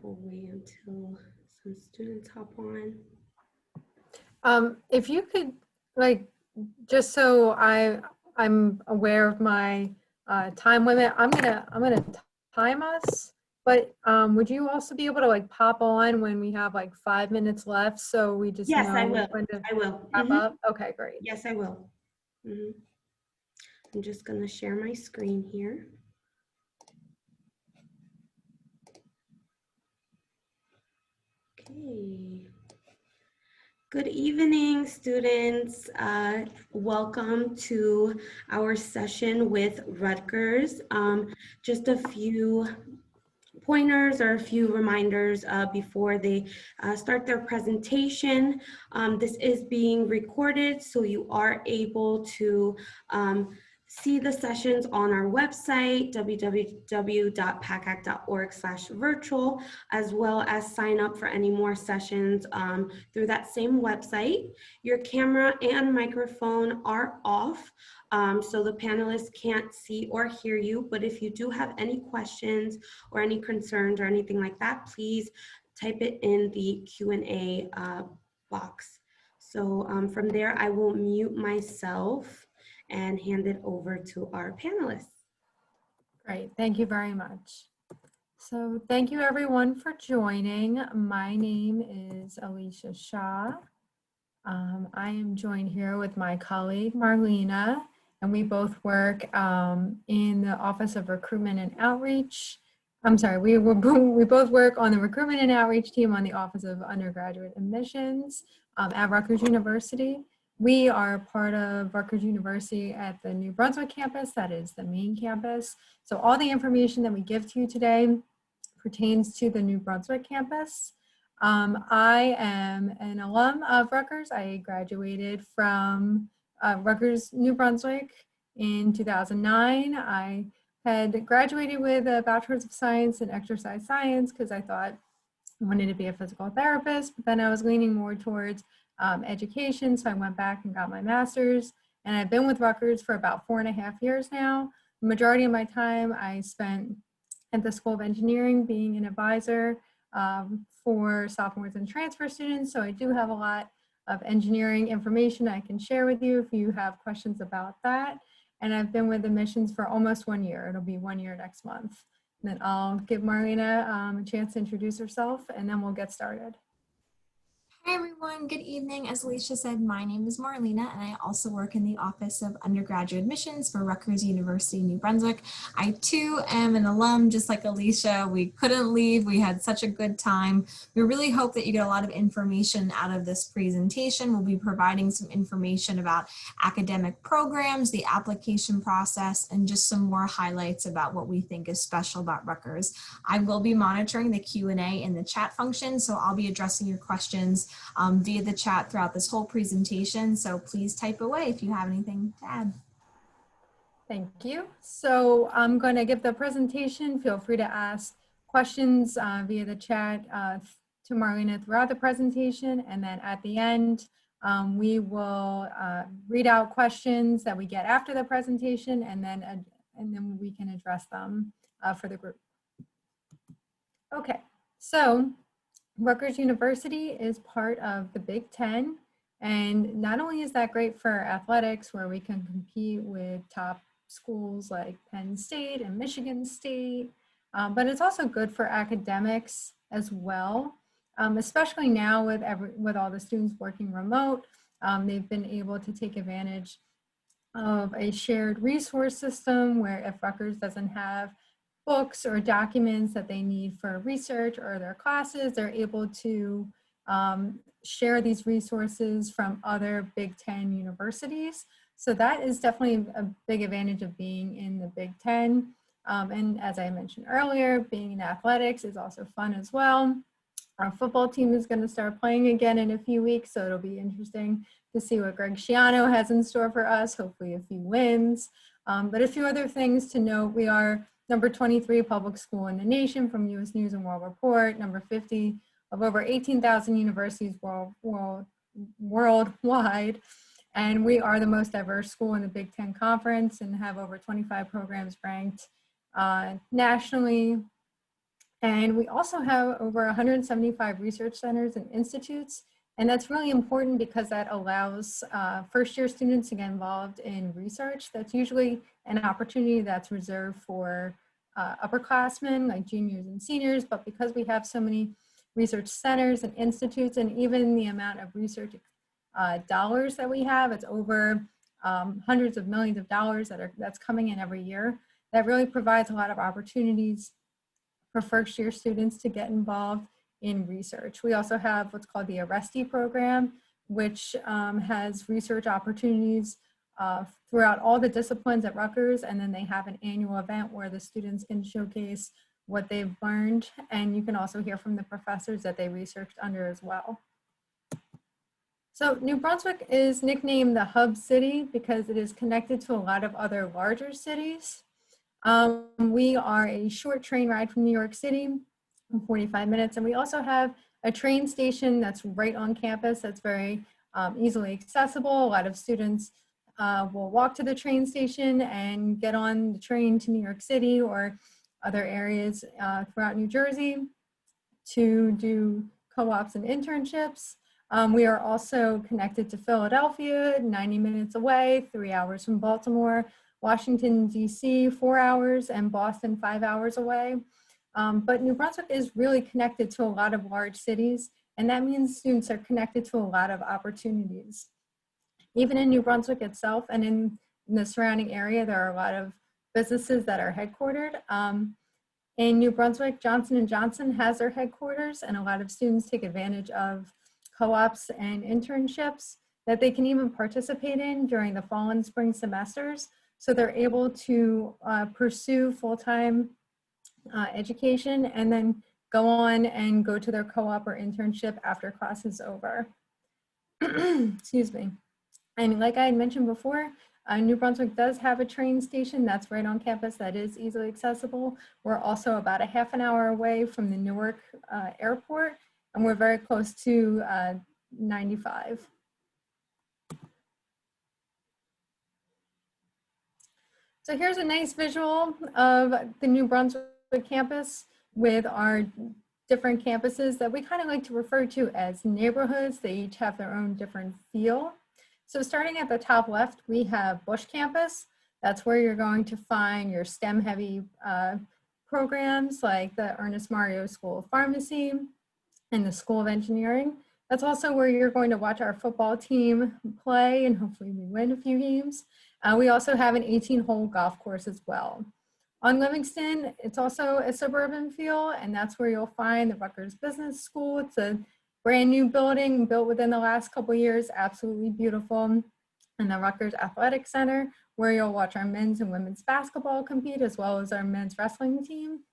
We'll wait until some students hop on. If you could, like, just so I'm aware of my time limit, I'm gonna time us. But would you also be able to like pop on when we have like 5 minutes left, so we just Yes, I know will. when to I will. wrap up? Okay, great. Yes, I will. I'm just going to share my screen here. Okay. Good evening, students. Welcome to our session with Rutgers. Just a few pointers or a few reminders before they start their presentation. This is being recorded, so you are able to see the sessions on our website, www.pacac.org/virtual, as well as sign up for any more sessions through that same website. Your camera and microphone are off, so the panelists can't see or hear you, but if you do have any questions or any concerns or anything like that, please type it in the Q&A box. So from there, I will mute myself and hand it over to our panelists. Great, thank you very much. So thank you everyone for joining. My name is Alicia Shaw. I am joined here with my colleague Marlena, and we both work in the Office of Recruitment and Outreach. I'm sorry, we both work on the Recruitment and Outreach team on the Office of Undergraduate Admissions at Rutgers University. We are part of Rutgers University at the New Brunswick campus, that is the main campus. So all the information that we give to you today pertains to the New Brunswick campus. I am an alum of Rutgers. I graduated from Rutgers-New Brunswick in 2009. I had graduated with a Bachelor's of Science in Exercise Science because I thought I wanted to be a physical therapist, but then I was leaning more towards education, so I went back and got my master's, and I've been with Rutgers for about 4.5 years now. The majority of my time I spent at the School of Engineering being an advisor for sophomores and transfer students, so I do have a lot of engineering information I can share with you if you have questions about that. And I've been with admissions for almost 1 year. It'll be 1 year next month. And then I'll give Marlena a chance to introduce herself, and then we'll get started. Hi everyone, good evening. As Alicia said, my name is Marlena and I also work in the Office of Undergraduate Admissions for Rutgers University, New Brunswick. I too am an alum, just like Alicia. We couldn't leave. We had such a good time. We really hope that you get a lot of information out of this presentation. We'll be providing some information about academic programs, the application process, and just some more highlights about what we think is special about Rutgers. I will be monitoring the Q&A in the chat function, so I'll be addressing your questions via the chat throughout this whole presentation. So please type away if you have anything to add. Thank you. So I'm going to give the presentation. Feel free to ask questions via the chat to Marlena throughout the presentation. And then at the end, we will read out questions that we get after the presentation, and then we can address them for the group. Okay, so Rutgers University is part of the Big Ten, and not only is that great for athletics, where we can compete with top schools like Penn State and Michigan State, but it's also good for academics as well, especially now with all the students working remote. They've been able to take advantage of a shared resource system where if Rutgers doesn't have books or documents that they need for research or their classes, they're able to share these resources from other Big Ten universities. So that is definitely a big advantage of being in the Big Ten. And as I mentioned earlier, being in athletics is also fun as well. Our football team is going to start playing again in a few weeks, so it'll be interesting to see what Greg Schiano has in store for us, hopefully a few wins. But a few other things to note: we are number 23 public school in the nation from U.S. News and World Report, number 50 of over 18,000 universities worldwide. And we are the most diverse school in the Big Ten Conference and have over 25 programs ranked nationally. And we also have over 175 research centers and institutes. And that's really important because that allows first-year students to get involved in research. That's usually an opportunity that's reserved for upperclassmen, like juniors and seniors. But because we have so many research centers and institutes, and even the amount of research dollars that we have, it's over hundreds of millions of dollars that's coming in every year. That really provides a lot of opportunities for first-year students to get involved in research. We also have what's called the Arresti program, which has research opportunities throughout all the disciplines at Rutgers, and then they have an annual event where the students can showcase what they've learned, and you can also hear from the professors that they researched under as well. So New Brunswick is nicknamed the hub city because it is connected to a lot of other larger cities. We are a short train ride from New York City, 45 minutes, and we also have a train station that's right on campus that's very easily accessible. A lot of students will walk to the train station and get on the train to New York City or other areas throughout New Jersey to do co-ops and internships. We are also connected to Philadelphia, 90 minutes away, 3 hours from Baltimore, Washington, DC, 4 hours, and Boston, 5 hours away. But New Brunswick is really connected to a lot of large cities, and that means students are connected to a lot of opportunities. Even in New Brunswick itself and in the surrounding area, there are a lot of businesses that are headquartered. In New Brunswick, Johnson & Johnson has their headquarters, and a lot of students take advantage of co-ops and internships that they can even participate in during the fall and spring semesters. So they're able to pursue full-time education and then go on and go to their co-op or internship after class is over. Excuse me. And like I had mentioned before, New Brunswick does have a train station that's right on campus that is easily accessible. We're also about a half an hour away from the Newark airport, and we're very close to 95. So here's a nice visual of the New Brunswick campus with our different campuses that we kind of like to refer to as neighborhoods. They each have their own different feel. So starting at the top left, we have Bush Campus. That's where you're going to find your STEM heavy programs like the Ernest Mario School of Pharmacy and the School of Engineering. That's also where you're going to watch our football team play, and hopefully we win a few games. We also have an 18-hole golf course as well. On Livingston, it's also a suburban feel, and that's where you'll find the Rutgers Business School. It's a brand new building built within the last couple of years, absolutely beautiful. And the Rutgers Athletic Center, where you'll watch our men's and women's basketball compete, as well as our men's wrestling team.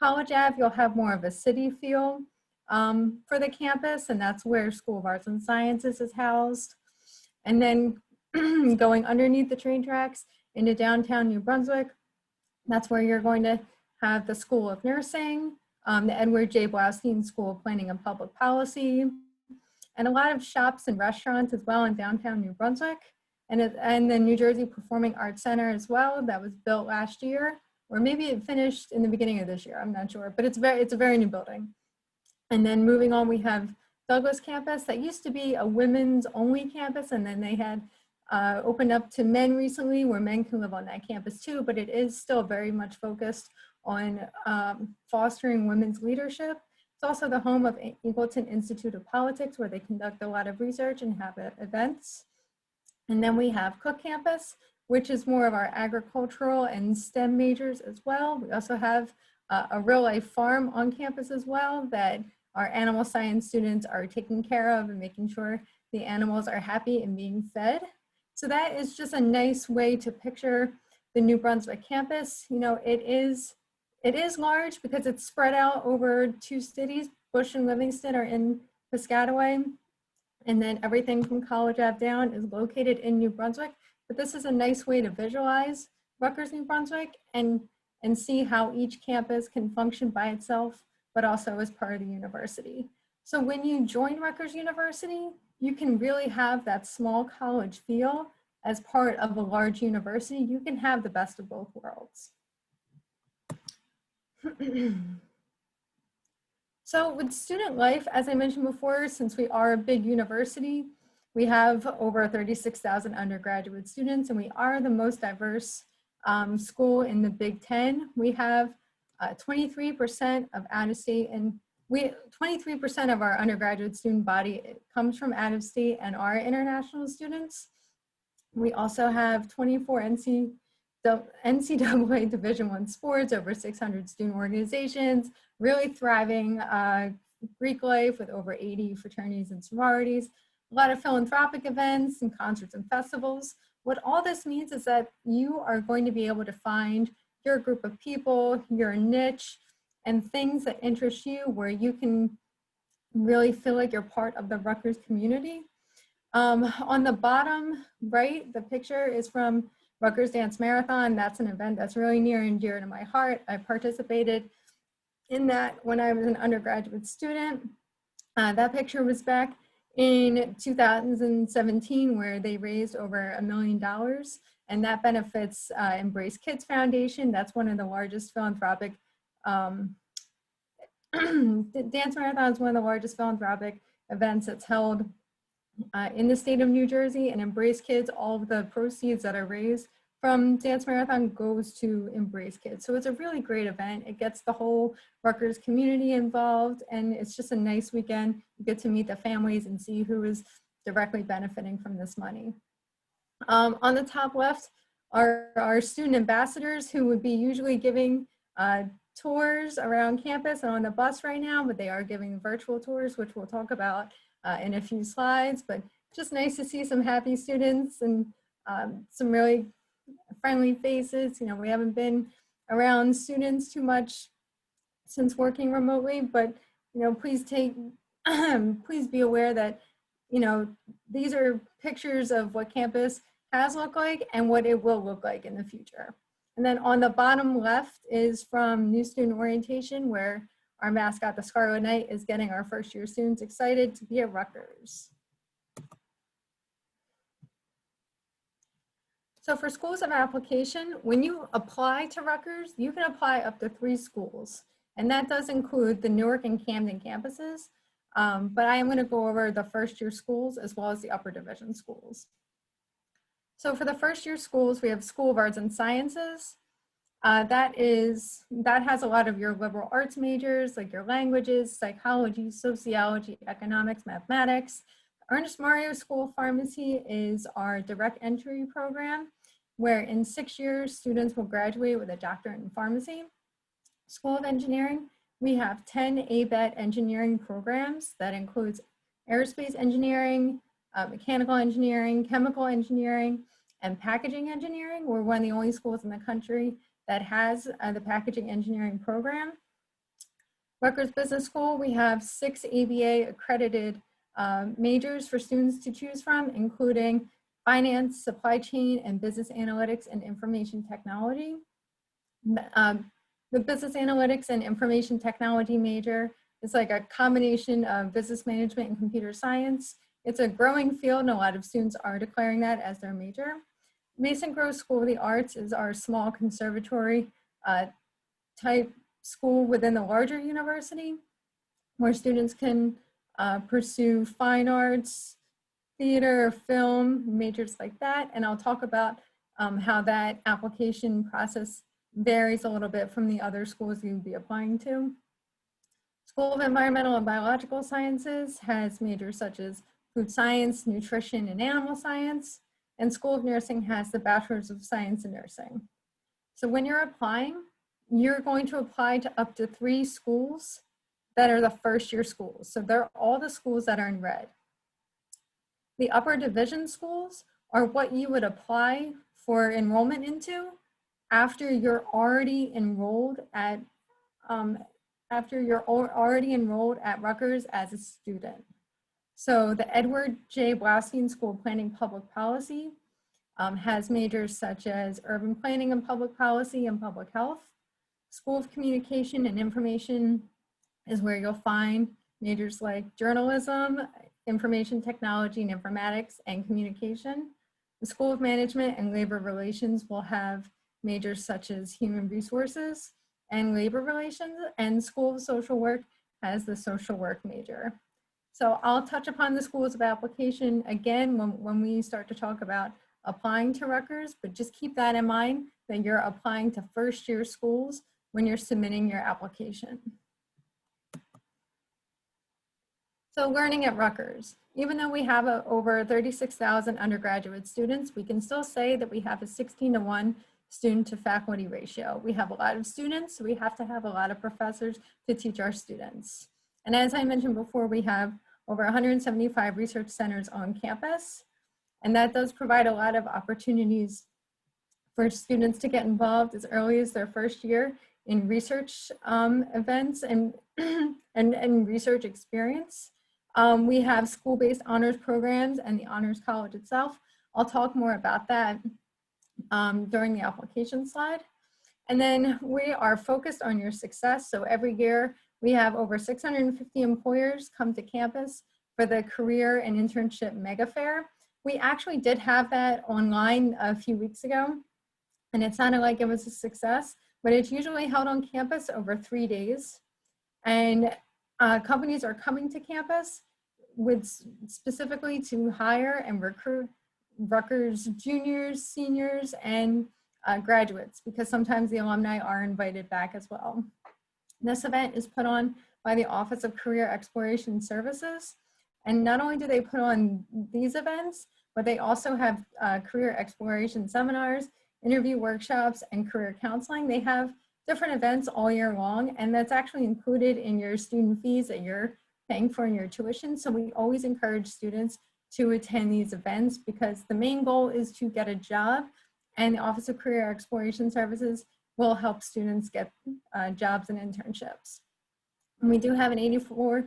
College Ave, you'll have more of a city feel for the campus, and that's where School of Arts and Sciences is housed. And then going underneath the train tracks into downtown New Brunswick, that's where you're going to have the School of Nursing, the Edward J. Blaustein School of Planning and Public Policy, and a lot of shops and restaurants as well in downtown New Brunswick, and the New Jersey Performing Arts Center as well, that was built last year, or maybe it finished in the beginning of this year, I'm not sure, but it's a very new building. And then moving on, we have Douglas Campus. That used to be a women's only campus, and then they had opened up to men recently, where men can live on that campus too, but it is still very much focused on fostering women's leadership. It's also the home of Eagleton Institute of Politics, where they conduct a lot of research and have events. And then we have Cook Campus, which is more of our agricultural and STEM majors as well. We also have a real life farm on campus as well that our animal science students are taking care of and making sure the animals are happy and being fed. So that is just a nice way to picture the New Brunswick campus. You know, it is large because it's spread out over 2 cities. Bush and Livingston are in Piscataway, and then everything from College Ave down is located in New Brunswick. But this is a nice way to visualize Rutgers, New Brunswick, and see how each campus can function by itself, but also as part of the university. So when you join Rutgers University, you can really have that small college feel as part of a large university. You can have the best of both worlds. So with student life, as I mentioned before, since we are a big university, we have over 36,000 undergraduate students, and we are the most diverse school in the Big Ten. We have 23% of out-of-state, and 23% of our undergraduate student body comes from out-of-state and are international students. We also have 24 NCAA Division I sports, over 600 student organizations, really thriving Greek life with over 80 fraternities and sororities, a lot of philanthropic events and concerts and festivals. What all this means is that you are going to be able to find your group of people, your niche, and things that interest you where you can really feel like you're part of the Rutgers community. On the bottom right, the picture is from Rutgers Dance Marathon. That's an event that's really near and dear to my heart. I participated in that when I was an undergraduate student. That picture was back in 2017, where they raised over $1 million, and that benefits Embrace Kids Foundation. That's one of the largest philanthropic, Dance Marathon is one of the largest philanthropic events that's held in the state of New Jersey, and Embrace Kids, all of the proceeds that are raised from Dance Marathon goes to Embrace Kids. So it's a really great event. It gets the whole Rutgers community involved, and it's just a nice weekend. You get to meet the families and see who is directly benefiting from this money. On the top left are our student ambassadors, who would be usually giving tours around campus and on the bus right now, but they are giving virtual tours, which we'll talk about in a few slides. But just nice to see some happy students and some really friendly faces. You know, we haven't been around students too much since working remotely, but you know, please please be aware that, you know, these are pictures of what campus has looked like and what it will look like in the future. And then on the bottom left is from New Student Orientation, where our mascot, the Scarlet Knight, is getting our first year students excited to be at Rutgers. So for schools of application, when you apply to Rutgers, you can apply up to 3 schools. And that does include the Newark and Camden campuses. But I am going to go over the first year schools as well as the upper division schools. So for the first year schools, we have School of Arts and Sciences. That has a lot of your liberal arts majors, like your languages, psychology, sociology, economics, mathematics. Ernest Mario School of Pharmacy is our direct entry program, where in 6 years, students will graduate with a doctorate in pharmacy. School of Engineering, we have 10 ABET engineering programs. That includes aerospace engineering, mechanical engineering, chemical engineering, and packaging engineering. We're one of the only schools in the country that has the packaging engineering program. Rutgers Business School, we have 6 ABA accredited majors for students to choose from, including finance, supply chain, and business analytics and information technology. The business analytics and information technology major is like a combination of business management and computer science. It's a growing field, and a lot of students are declaring that as their major. Mason Grove School of the Arts is our small conservatory type school within the larger university, where students can pursue fine arts, theater, film, majors like that. And I'll talk about how that application process varies a little bit from the other schools you'd be applying to. School of Environmental and Biological Sciences has majors such as food science, nutrition, and animal science. And School of Nursing has the Bachelor's of Science in Nursing. So when you're applying, you're going to apply to up to 3 schools that are the first year schools. So they're all the schools that are in red. The upper division schools are what you would apply for enrollment into after you're already enrolled at Rutgers as a student. So the Edward J. Blaustein School of Planning Public Policy has majors such as urban planning and public policy and public health. School of Communication and Information is where you'll find majors like journalism, information technology and informatics, and communication. The School of Management and Labor Relations will have majors such as human resources and labor relations, and School of Social Work has the social work major. So I'll touch upon the schools of application again when we start to talk about applying to Rutgers, but just keep that in mind that you're applying to first year schools when you're submitting your application. So learning at Rutgers, even though we have over 36,000 undergraduate students, we can still say that we have a 16:1 student to faculty ratio. We have a lot of students, so we have to have a lot of professors to teach our students. And as I mentioned before, we have over 175 research centers on campus, and that does provide a lot of opportunities for students to get involved as early as their first year in research events and research experience. We have school-based honors programs and the Honors College itself. I'll talk more about that during the application slide. And then we are focused on your success. So every year we have over 650 employers come to campus for the career and internship mega fair. We actually did have that online a few weeks ago, and it sounded like it was a success, but it's usually held on campus over 3 days. And companies are coming to campus specifically to hire and recruit Rutgers juniors, seniors, and graduates, because sometimes the alumni are invited back as well. This event is put on by the Office of Career Exploration Services. And not only do they put on these events, but they also have career exploration seminars, interview workshops, and career counseling. They have different events all year long, and that's actually included in your student fees that you're paying for in your tuition. So we always encourage students to attend these events because the main goal is to get a job, and the Office of Career Exploration Services will help students get jobs and internships. And we do have an 84%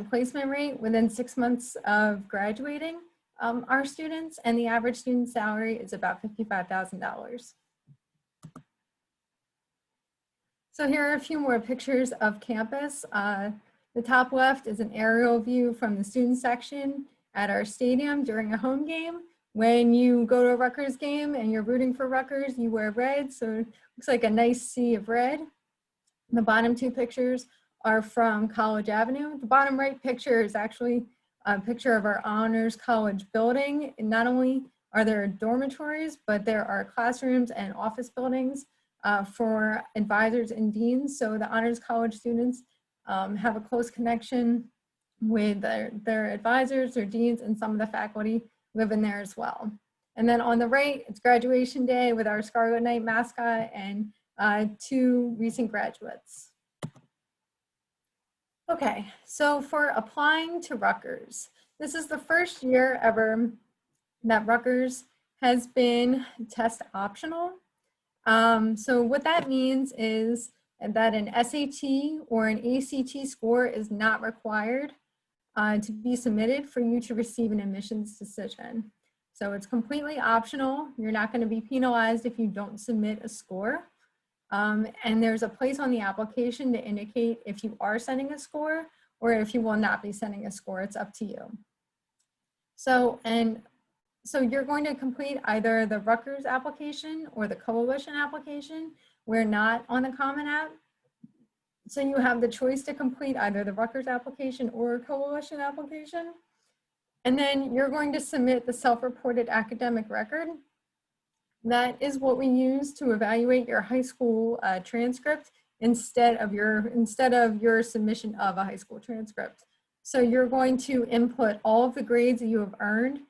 placement rate within 6 months of graduating our students, and the average student salary is about $55,000. So here are a few more pictures of campus. The top left is an aerial view from the student section at our stadium during a home game. When you go to a Rutgers game and you're rooting for Rutgers, you wear red, so it looks like a nice sea of red. The bottom two pictures are from College Avenue. The bottom right picture is actually a picture of our Honors College building. And not only are there dormitories, but there are classrooms and office buildings for advisors and deans. So the Honors College students have a close connection with their advisors, their deans, and some of the faculty live in there as well. And then on the right, it's graduation day with our Scarlet Knight mascot and 2 recent graduates. Okay, so for applying to Rutgers, this is the first year ever that Rutgers has been test optional. So what that means is that an SAT or an ACT score is not required to be submitted for you to receive an admissions decision. So it's completely optional. You're not going to be penalized if you don't submit a score. And there's a place on the application to indicate if you are sending a score or if you will not be sending a score. It's up to you. So you're going to complete either the Rutgers application or the Coalition application. We're not on the Common App. So you have the choice to complete either the Rutgers application or Coalition application. And then you're going to submit the self-reported academic record. That is what we use to evaluate your high school transcript instead of your submission of a high school transcript. So you're going to input all of the grades that you have earned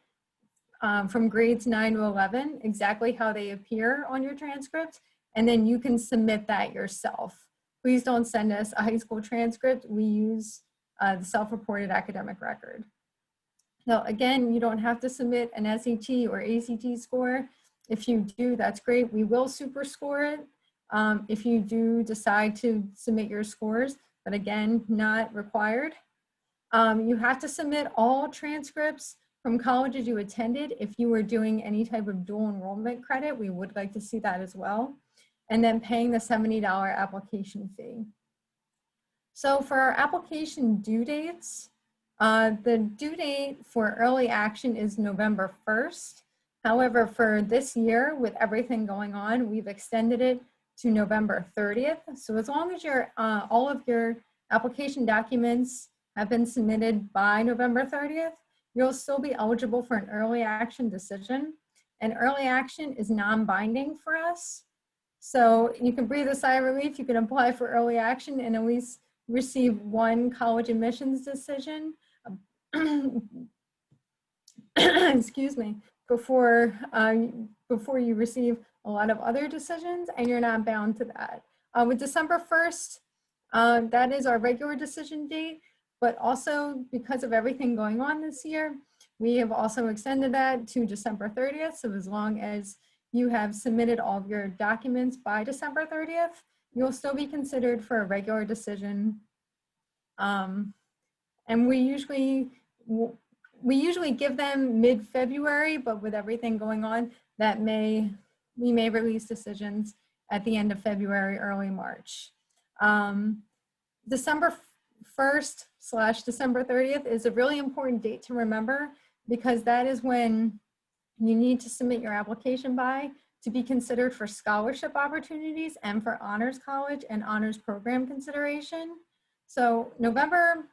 from grades 9 to 11, exactly how they appear on your transcript, and then you can submit that yourself. Please don't send us a high school transcript. We use the self-reported academic record. Now, again, you don't have to submit an SAT or ACT score. If you do, that's great. We will super score it if you do decide to submit your scores, but again, not required. You have to submit all transcripts from colleges you attended. If you were doing any type of dual enrollment credit, we would like to see that as well. And then paying the $70 application fee. So for our application due dates, the due date for early action is November 1st. However, for this year, with everything going on, we've extended it to November 30th. So as long as all of your application documents have been submitted by November 30th, you'll still be eligible for an early action decision. And early action is non-binding for us. So you can breathe a sigh of relief. You can apply for early action and at least receive one college admissions decision, excuse me, before you receive a lot of other decisions, and you're not bound to that. With December 1st, that is our regular decision date, but also because of everything going on this year, we have also extended that to December 30th. So as long as you have submitted all of your documents by December 30th, you'll still be considered for a regular decision. And we usually give them mid-February, but with everything going on, we may release decisions at the end of February, early March. December 1st / December 30th is a really important date to remember, because that is when you need to submit your application by to be considered for scholarship opportunities and for honors college and honors program consideration. So November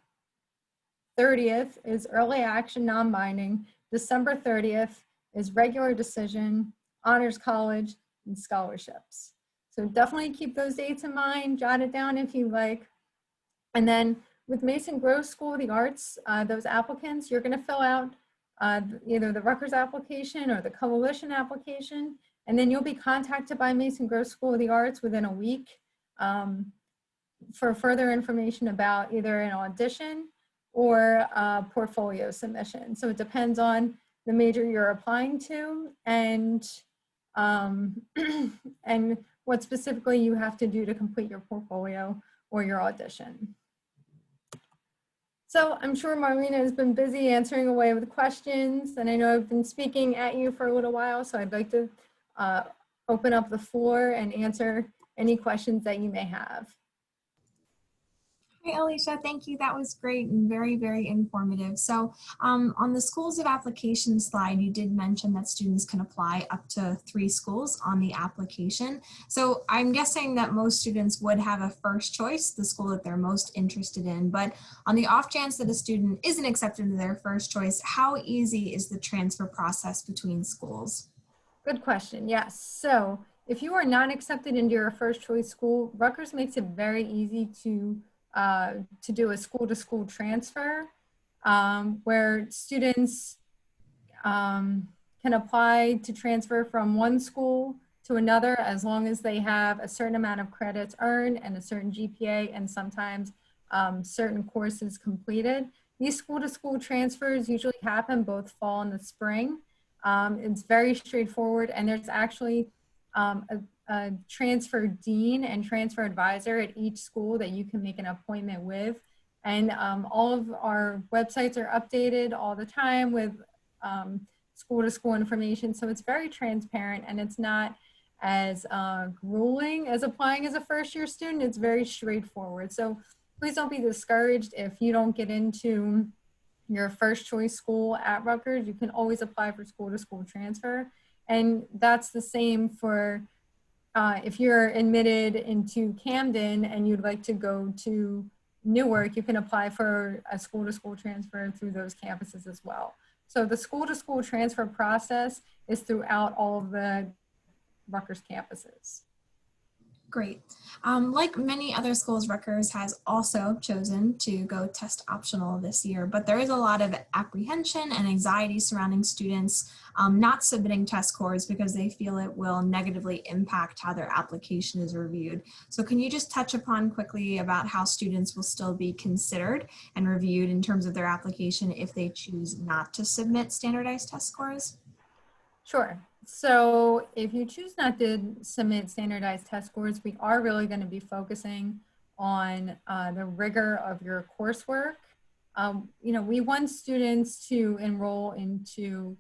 30th is early action, non-binding. December 30th is regular decision, honors college, and scholarships. So definitely keep those dates in mind, jot it down if you like. And then with Mason Grove School of the Arts, those applicants, you're gonna fill out either the Rutgers application or the coalition application, and then you'll be contacted by Mason Grove School of the Arts within a week for further information about either an audition or a portfolio submission. So it depends on the major you're applying to and and what specifically you have to do to complete your portfolio or your audition. So I'm sure Marlena has been busy answering away with questions, and I know I've been speaking at you for a little while, so I'd like to open up the floor and answer any questions that you may have. Hi, Alicia. Thank you. That was great and very, very informative. So on the schools of application slide, you did mention that students can apply up to 3 schools on the application. So I'm guessing that most students would have a first choice, the school that they're most interested in. But on the off chance that a student isn't accepted into their first choice, how easy is the transfer process between schools? Good question. Yes. So if you are not accepted into your first choice school, Rutgers makes it very easy to do a school-to-school transfer where students can apply to transfer from one school to another as long as they have a certain amount of credits earned and a certain GPA and sometimes certain courses completed. These school-to-school transfers usually happen both fall and the spring. It's very straightforward, and there's actually a transfer dean and transfer advisor at each school that you can make an appointment with. And all of our websites are updated all the time with school-to-school information. So it's very transparent, and it's not as grueling as applying as a first-year student. It's very straightforward. So please don't be discouraged if you don't get into your first choice school at Rutgers. You can always apply for school-to-school transfer. And that's the same for if you're admitted into Camden and you'd like to go to Newark, you can apply for a school-to-school transfer through those campuses as well. So the school-to-school transfer process is throughout all of the Rutgers campuses. Great. Like many other schools, Rutgers has also chosen to go test optional this year, but there is a lot of apprehension and anxiety surrounding students not submitting test scores because they feel it will negatively impact how their application is reviewed. So can you just touch upon quickly about how students will still be considered and reviewed in terms of their application if they choose not to submit standardized test scores? Sure. So if you choose not to submit standardized test scores, we are really going to be focusing on the rigor of your coursework. You know, we want students to enroll into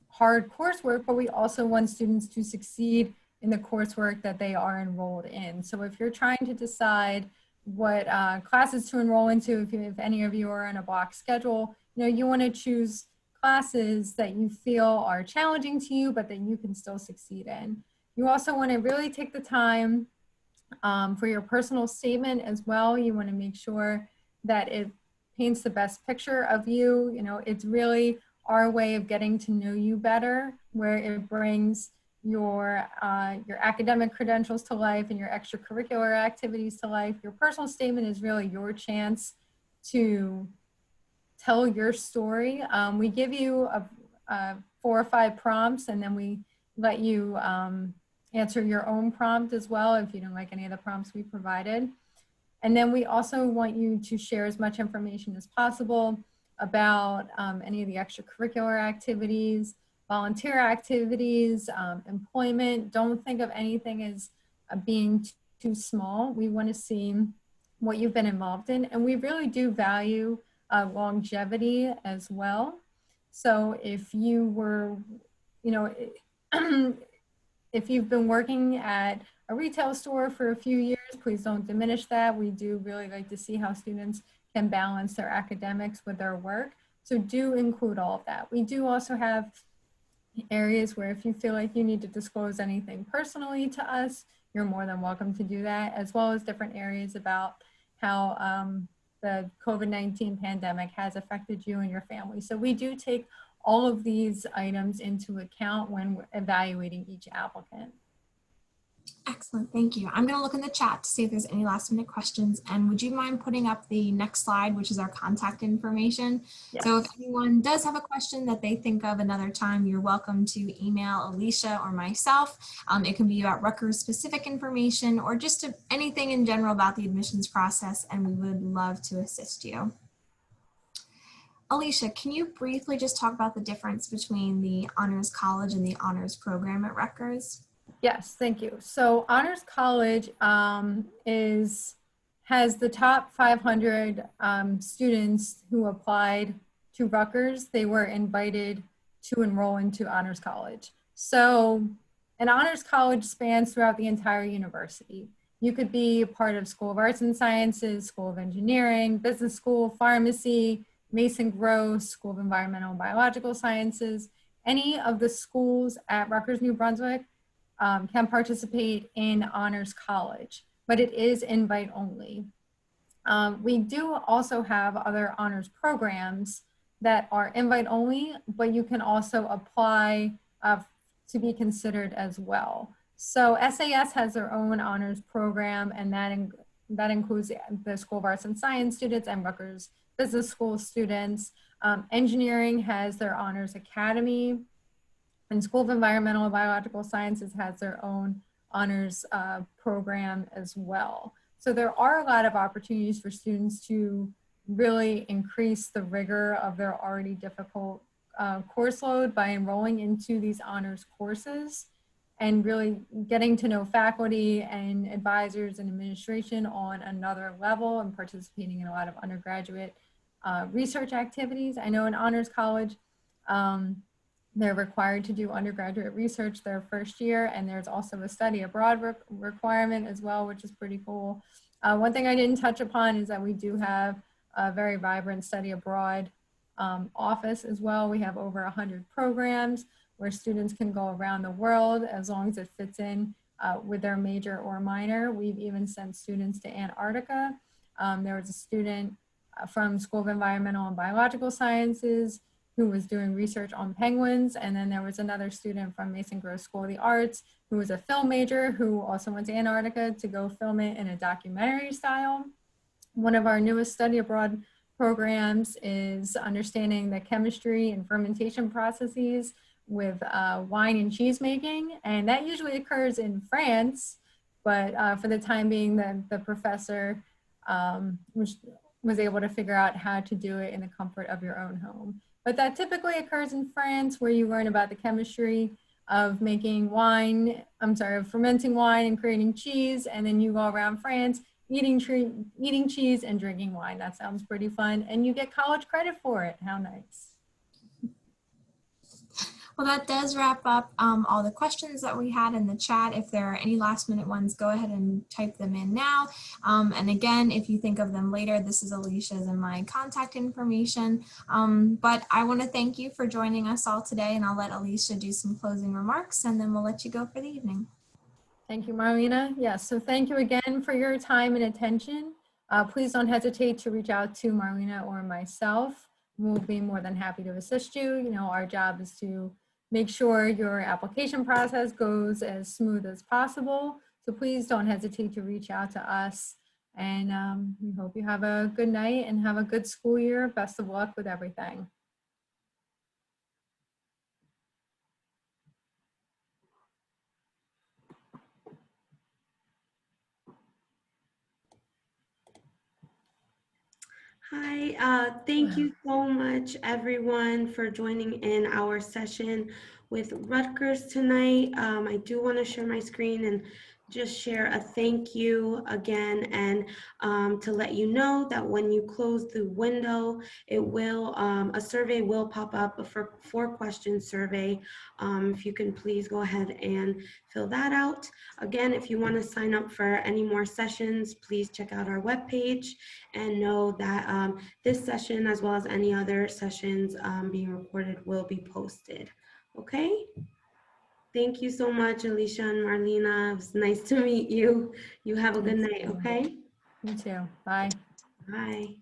hard coursework, but we also want students to succeed in the coursework that they are enrolled in. So if you're trying to decide what classes to enroll into, if any of you are on a block schedule, you know, you want to choose classes that you feel are challenging to you, but that you can still succeed in. You also want to really take the time For your personal statement as well, you want to make sure that it paints the best picture of you. You know, it's really our way of getting to know you better, where it brings your academic credentials to life and your extracurricular activities to life. Your personal statement is really your chance to tell your story. We give you 4 or 5 prompts, and then we let you answer your own prompt as well if you don't like any of the prompts we provided. And then we also want you to share as much information as possible about any of the extracurricular activities, volunteer activities, employment. Don't think of anything as being too small. We want to see what you've been involved in, and we really do value longevity as well. So if you were, you know, if you've been working at a retail store for a few years, please don't diminish that. We do really like to see how students can balance their academics with their work. So do include all of that. We do also have areas where if you feel like you need to disclose anything personally to us, you're more than welcome to do that, as well as different areas about how the COVID-19 pandemic has affected you and your family. So we do take all of these items into account when we're evaluating each applicant. Excellent, thank you. I'm going to look in the chat to see if there's any last minute questions. And would you mind putting up the next slide, which is our contact information? Yes. So if anyone does have a question that they think of another time, you're welcome to email Alicia or myself. It can be about Rutgers specific information or just anything in general about the admissions process, and we would love to assist you. Alicia, can you briefly just talk about the difference between the Honors College and the Honors Program at Rutgers? Yes, thank you. So Honors College has the top 500 students who applied to Rutgers. They were invited to enroll into Honors College. So an Honors College spans throughout the entire university. You could be a part of School of Arts and Sciences, School of Engineering, Business School, Pharmacy, Mason Gross, School of Environmental and Biological Sciences. Any of the schools at Rutgers-New Brunswick can participate in Honors College, but it is invite only. We do also have other honors programs that are invite only, but you can also apply to be considered as well. So SAS has their own honors program, and that includes the School of Arts and Science students and Rutgers Business School students. Engineering has their honors academy, and School of Environmental and Biological Sciences has their own honors program as well. So there are a lot of opportunities for students to really increase the rigor of their already difficult course load by enrolling into these honors courses and really getting to know faculty and advisors and administration on another level and participating in a lot of undergraduate research activities. I know in Honors College, they're required to do undergraduate research their first year, and there's also a study abroad requirement as well, which is pretty cool. One thing I didn't touch upon is that we do have a very vibrant study abroad office as well. We have over 100 programs where students can go around the world as long as it fits in with their major or minor. We've even sent students to Antarctica. There was a student from School of Environmental and Biological Sciences who was doing research on penguins. And then there was another student from Mason Gross School of the Arts who was a film major who also went to Antarctica to go film it in a documentary style. One of our newest study abroad programs is understanding the chemistry and fermentation processes with wine and cheese making. And that usually occurs in France, but for the time being, the professor was able to figure out how to do it in the comfort of your own home. But that typically occurs in France, where you learn about the chemistry of making wine, of fermenting wine and creating cheese, and then you go around France eating cheese and drinking wine. That sounds pretty fun, and you get college credit for it. How nice. Well, that does wrap up all the questions that we had in the chat. If there are any last minute ones, go ahead and type them in now. And again, if you think of them later, this is Alicia's and my contact information. But I want to thank you for joining us all today, and I'll let Alicia do some closing remarks, and then we'll let you go for the evening. Thank you, Marlena. Yes, so thank you again for your time and attention. Please don't hesitate to reach out to Marlena or myself. We'll be more than happy to assist you. You know, our job is to make sure your application process goes as smooth as possible. So please don't hesitate to reach out to us. And we hope you have a good night and have a good school year. Best of luck with everything. Hi, thank you so much, everyone, for joining in our session with Rutgers tonight. I do want to share my screen and just share a thank you again, and to let you know that when you close the window, it will a survey will pop up for 4-question survey. If you can please go ahead and fill that out. Again, if you want to sign up for any more sessions, please check out our webpage, and know that this session, as well as any other sessions being recorded, will be posted. Okay? Thank you so much, Alicia and Marlena. It was nice to meet you. You have a good night, okay? You too. Bye. Bye.